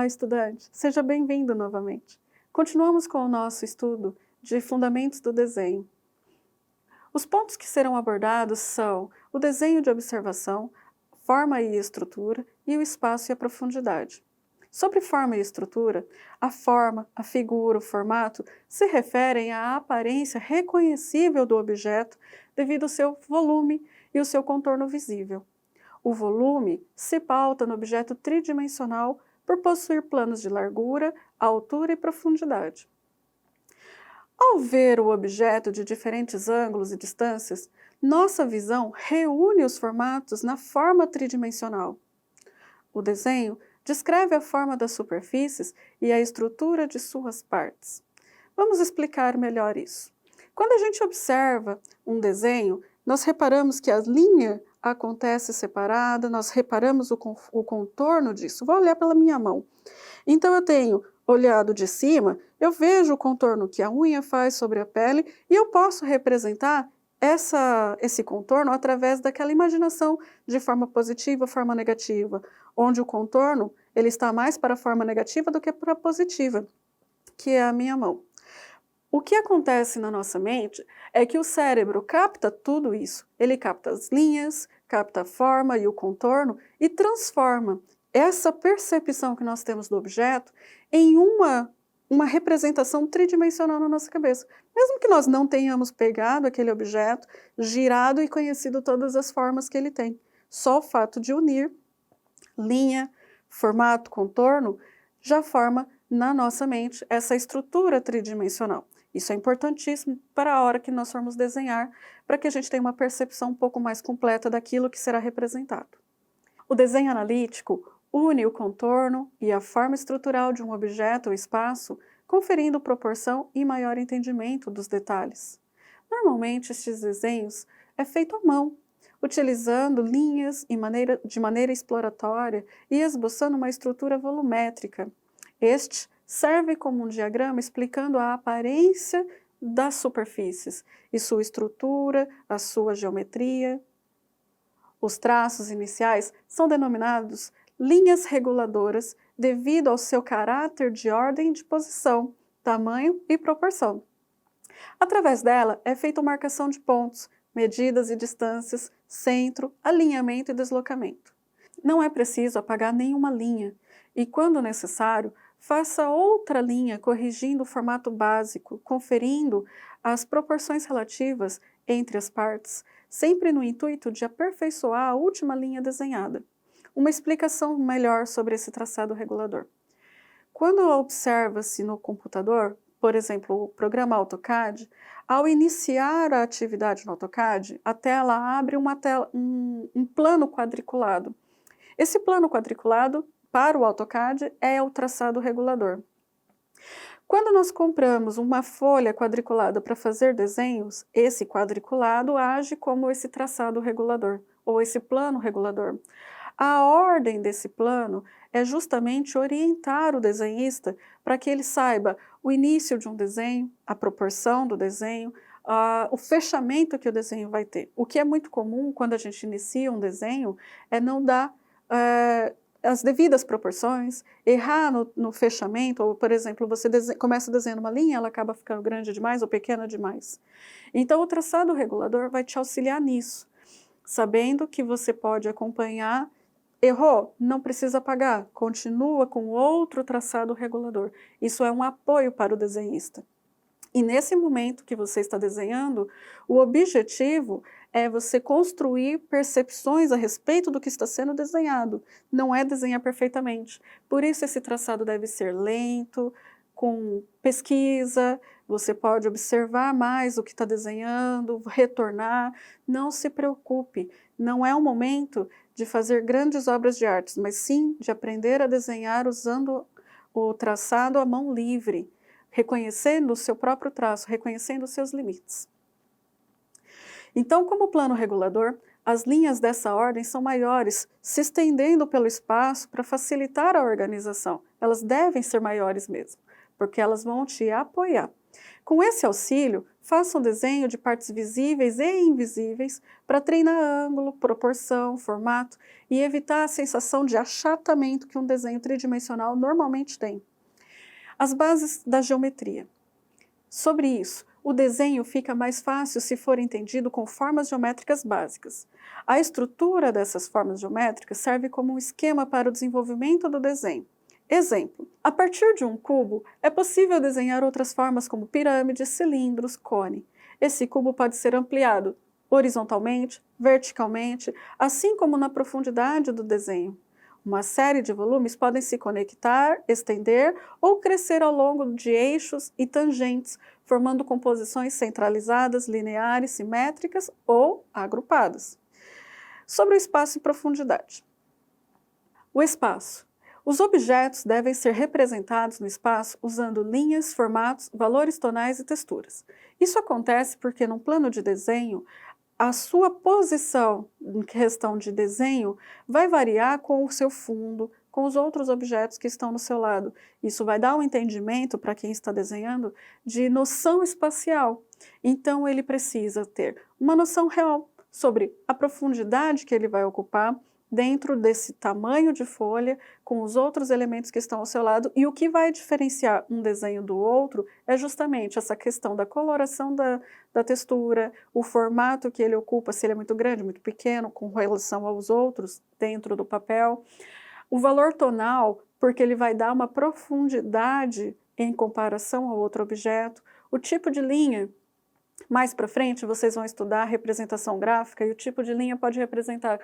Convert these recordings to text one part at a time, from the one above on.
Olá, estudante! Seja bem-vindo novamente. Continuamos com o nosso estudo de fundamentos do desenho. Os pontos que serão abordados são o desenho de observação, forma e estrutura e o espaço e a profundidade. Sobre forma e estrutura, a forma, a figura, o formato se referem à aparência reconhecível do objeto devido ao seu volume e o seu contorno visível. O volume se pauta no objeto tridimensional por possuir planos de largura, altura e profundidade. Ao ver o objeto de diferentes ângulos e distâncias, nossa visão reúne os formatos na forma tridimensional. O desenho descreve a forma das superfícies e a estrutura de suas partes. Vamos explicar melhor isso. Quando a gente observa um desenho, nós reparamos que a linha acontece separada, nós reparamos o contorno disso. Vou olhar pela minha mão. Então eu tenho olhado de cima, eu vejo o contorno que a unha faz sobre a pele e eu posso representar esse contorno através daquela imaginação de forma positiva, forma negativa, onde o contorno ele está mais para a forma negativa do que para a positiva, que é a minha mão. O que acontece na nossa mente é que o cérebro capta tudo isso. Ele capta as linhas, capta a forma e o contorno e transforma essa percepção que nós temos do objeto em uma representação tridimensional na nossa cabeça. Mesmo que nós não tenhamos pegado aquele objeto, girado e conhecido todas as formas que ele tem. Só o fato de unir linha, formato, contorno, já forma na nossa mente essa estrutura tridimensional. Isso é importantíssimo para a hora que nós formos desenhar, para que a gente tenha uma percepção um pouco mais completa daquilo que será representado. O desenho analítico une o contorno e a forma estrutural de um objeto ou espaço, conferindo proporção e maior entendimento dos detalhes. Normalmente, estes desenhos é feito à mão, utilizando linhas de maneira exploratória e esboçando uma estrutura volumétrica. Este serve como um diagrama explicando a aparência das superfícies e sua estrutura, a sua geometria. Os traços iniciais são denominados linhas reguladoras devido ao seu caráter de ordem de posição, tamanho e proporção. Através dela é feita a marcação de pontos, medidas e distâncias, centro, alinhamento e deslocamento. Não é preciso apagar nenhuma linha e, quando necessário, faça outra linha corrigindo o formato básico, conferindo as proporções relativas entre as partes, sempre no intuito de aperfeiçoar a última linha desenhada. Uma explicação melhor sobre esse traçado regulador. Quando observa-se no computador, por exemplo, o programa AutoCAD, ao iniciar a atividade no AutoCAD, a tela abre um plano quadriculado. Esse plano quadriculado, para o AutoCAD, é o traçado regulador. Quando nós compramos uma folha quadriculada para fazer desenhos, esse quadriculado age como esse traçado regulador, ou esse plano regulador. A ordem desse plano é justamente orientar o desenhista para que ele saiba o início de um desenho, a proporção do desenho, o fechamento que o desenho vai ter. O que é muito comum quando a gente inicia um desenho é não dar as devidas proporções, errar no fechamento, ou, por exemplo, você começa desenhando uma linha, ela acaba ficando grande demais ou pequena demais. Então, o traçado regulador vai te auxiliar nisso, sabendo que você pode acompanhar. Errou? Não precisa apagar, continua com outro traçado regulador. Isso é um apoio para o desenhista. E nesse momento que você está desenhando, o objetivo é você construir percepções a respeito do que está sendo desenhado. Não é desenhar perfeitamente. Por isso esse traçado deve ser lento, com pesquisa, você pode observar mais o que está desenhando, retornar. Não se preocupe, não é o momento de fazer grandes obras de arte, mas sim de aprender a desenhar usando o traçado à mão livre, reconhecendo o seu próprio traço, reconhecendo os seus limites. Então, como plano regulador, as linhas dessa ordem são maiores, se estendendo pelo espaço para facilitar a organização. Elas devem ser maiores mesmo, porque elas vão te apoiar. Com esse auxílio, faça um desenho de partes visíveis e invisíveis para treinar ângulo, proporção, formato e evitar a sensação de achatamento que um desenho tridimensional normalmente tem. As bases da geometria. Sobre isso, o desenho fica mais fácil se for entendido com formas geométricas básicas. A estrutura dessas formas geométricas serve como um esquema para o desenvolvimento do desenho. Exemplo: a partir de um cubo, é possível desenhar outras formas como pirâmides, cilindros, cone. Esse cubo pode ser ampliado horizontalmente, verticalmente, assim como na profundidade do desenho. Uma série de volumes podem se conectar, estender ou crescer ao longo de eixos e tangentes, formando composições centralizadas, lineares, simétricas ou agrupadas. Sobre o espaço e profundidade. O espaço. Os objetos devem ser representados no espaço usando linhas, formatos, valores tonais e texturas. Isso acontece porque, num plano de desenho, a sua posição em questão de desenho vai variar com o seu fundo, com os outros objetos que estão no seu lado. Isso vai dar um entendimento para quem está desenhando de noção espacial. Então ele precisa ter uma noção real sobre a profundidade que ele vai ocupar dentro desse tamanho de folha, com os outros elementos que estão ao seu lado, e o que vai diferenciar um desenho do outro é justamente essa questão da coloração da textura, o formato que ele ocupa, se ele é muito grande, muito pequeno, com relação aos outros dentro do papel, o valor tonal, porque ele vai dar uma profundidade em comparação ao outro objeto, o tipo de linha. Mais para frente, vocês vão estudar a representação gráfica e o tipo de linha pode representar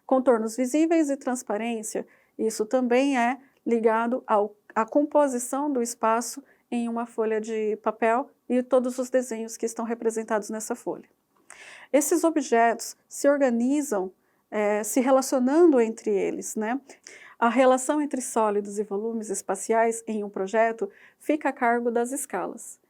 contornos visíveis e transparência. Isso também é ligado à composição do espaço em uma folha de papel e todos os desenhos que estão representados nessa folha. Esses objetos se organizam se relacionando entre eles, né? A relação entre sólidos e volumes espaciais em um projeto fica a cargo das escalas.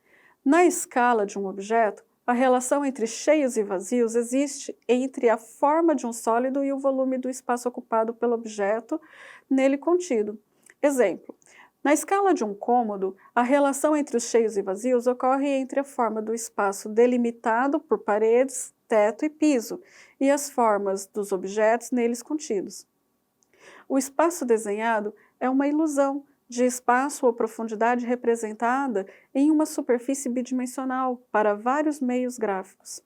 Na escala de um objeto, a relação entre cheios e vazios existe entre a forma de um sólido e o volume do espaço ocupado pelo objeto nele contido. Exemplo: na escala de um cômodo, a relação entre os cheios e vazios ocorre entre a forma do espaço delimitado por paredes, teto e piso, e as formas dos objetos neles contidos. O espaço desenhado é uma ilusão de espaço ou profundidade representada em uma superfície bidimensional para vários meios gráficos.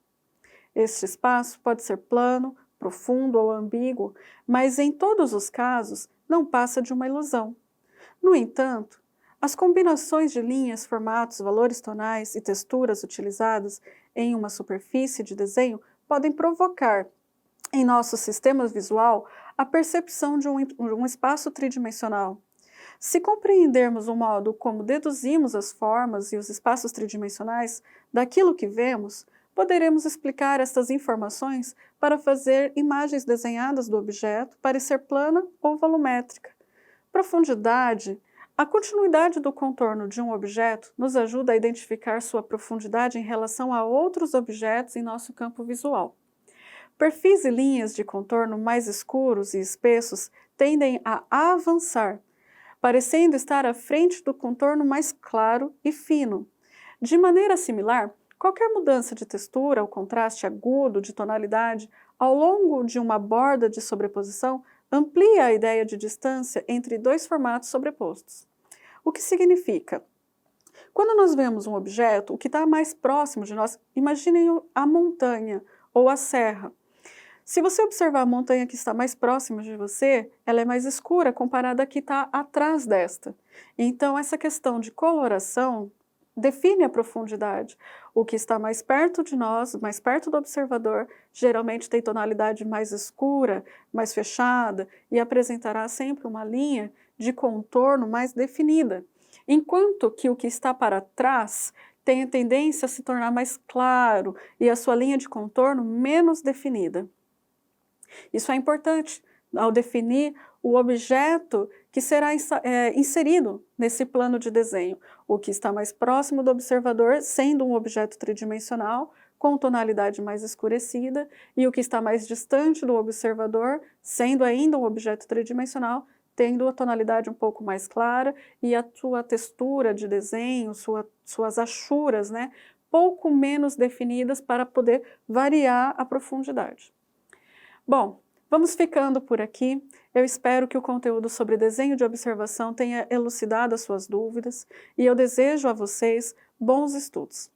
Este espaço pode ser plano, profundo ou ambíguo, mas em todos os casos não passa de uma ilusão. No entanto, as combinações de linhas, formatos, valores tonais e texturas utilizadas em uma superfície de desenho podem provocar, em nosso sistema visual, a percepção de um espaço tridimensional. Se compreendermos o modo como deduzimos as formas e os espaços tridimensionais daquilo que vemos, poderemos explicar estas informações para fazer imagens desenhadas do objeto parecer plana ou volumétrica. Profundidade. A continuidade do contorno de um objeto nos ajuda a identificar sua profundidade em relação a outros objetos em nosso campo visual. Perfis e linhas de contorno mais escuros e espessos tendem a avançar, parecendo estar à frente do contorno mais claro e fino. De maneira similar, qualquer mudança de textura ou contraste agudo de tonalidade ao longo de uma borda de sobreposição amplia a ideia de distância entre dois formatos sobrepostos. O que significa? Quando nós vemos um objeto, o que está mais próximo de nós, imaginem a montanha ou a serra. Se você observar a montanha que está mais próxima de você, ela é mais escura comparada à que está atrás desta. Então, essa questão de coloração define a profundidade. O que está mais perto de nós, mais perto do observador, geralmente tem tonalidade mais escura, mais fechada e apresentará sempre uma linha de contorno mais definida. Enquanto que o que está para trás tem a tendência a se tornar mais claro e a sua linha de contorno menos definida. Isso é importante ao definir o objeto que será inserido nesse plano de desenho. O que está mais próximo do observador, sendo um objeto tridimensional, com tonalidade mais escurecida, e o que está mais distante do observador, sendo ainda um objeto tridimensional, tendo a tonalidade um pouco mais clara e a tua textura de desenho, suas achuras, né, pouco menos definidas para poder variar a profundidade. Bom, vamos ficando por aqui. Eu espero que o conteúdo sobre desenho de observação tenha elucidado as suas dúvidas e eu desejo a vocês bons estudos.